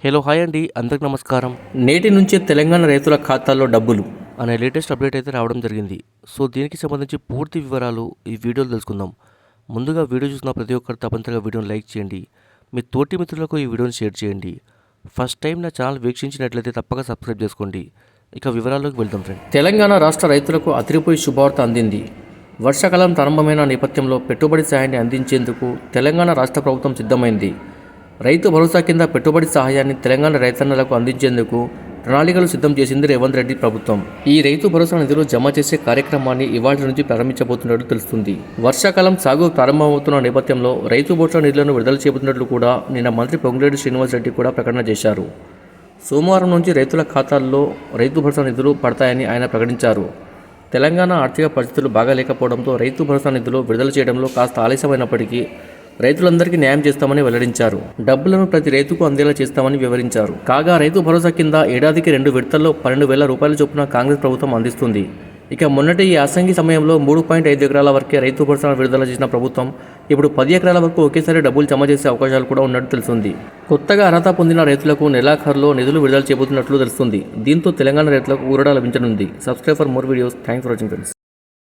Hello hi అండి, అందరికి నమస్కారం. నేటి నుంచే తెలంగాణ రైతుల ఖాతాల్లో డబ్బులు. అనే లేటెస్ట్ అప్డేట్ అయితే రావడం జరిగింది. సో దీనికి సంబంధించి పూర్తి వివరాలు ఈ వీడియోలో తెలుసుకుందాం. ముందుగా వీడియో చూసిన ప్రతి ఒక్కరు తప్పనిసరిగా వీడియోని లైక్ చేయండి. మీ తోటి మిత్రులకు ఈ వీడియోని షేర్ చేయండి. ఫస్ట్ టైం నా ఛానల్ వీక్షించినట్లయితే తప్పక సబ్స్క్రైబ్ చేసుకోండి. ఇక వివరాల్లోకి వెళ్దాం ఫ్రెండ్. తెలంగాణ రాష్ట్ర రైతులకు అదిరిపోయి శుభవార్త అందింది. వర్షాకాలం ప్రారంభమైన నేపథ్యంలో పెట్టుబడి సాయాన్ని అందించేందుకు తెలంగాణ రాష్ట్ర ప్రభుత్వం సిద్ధమైంది. రైతు భరోసా కింద పెట్టుబడి సహాయాన్ని తెలంగాణ రైతన్నలకు అందించేందుకు ప్రణాళికలు సిద్ధం చేసింది రేవంత్ రెడ్డి ప్రభుత్వం. ఈ రైతు భరోసా నిధులు జమ చేసే కార్యక్రమాన్ని ఇవాళ నుంచి ప్రారంభించబోతున్నట్లు తెలుస్తుంది. వర్షాకాలం సాగు ప్రారంభమవుతున్న నేపథ్యంలో రైతు భరోసా నిధులను విడుదల చేయబోతున్నట్లు కూడా నిన్న మంత్రి పొంగులేటి శ్రీనివాస్ రెడ్డి కూడా ప్రకటన చేశారు. సోమవారం నుంచి రైతుల ఖాతాల్లో రైతు భరోసా నిధులు పడతాయని ఆయన ప్రకటించారు. తెలంగాణ ఆర్థిక పరిస్థితులు బాగాలేకపోవడంతో రైతు భరోసా నిధులు విడుదల చేయడంలో కాస్త ఆలస్యమైనప్పటికీ రైతులందరికీ న్యాయం చేస్తామని వెల్లడించారు. డబ్బులను ప్రతి రైతుకు అందేలా చేస్తామని వివరించారు. కాగా రైతు భరోసా కింద ఏడాదికి 2 విడతల్లో 12,000 రూపాయల చొప్పున కాంగ్రెస్ ప్రభుత్వం అందిస్తుంది. ఇక మొన్నటి ఈ యాసంగి సమయంలో 3.5 ఎకరాల వరకే రైతు భరోసా విడుదల చేసిన ప్రభుత్వం ఇప్పుడు 10 ఎకరాల వరకు ఒకేసారి డబ్బులు జమ చేసే అవకాశాలు కూడా ఉన్నట్టు తెలుస్తుంది. కొత్తగా అర్హత పొందిన రైతులకు నెలాఖరులో నిధులు విడుదల చేయబోతున్నట్లు తెలుస్తుంది. దీంతో తెలంగాణ రైతులకు ఊరట లభించనుంది. Subscribe for more videos. Thanks for watching friends.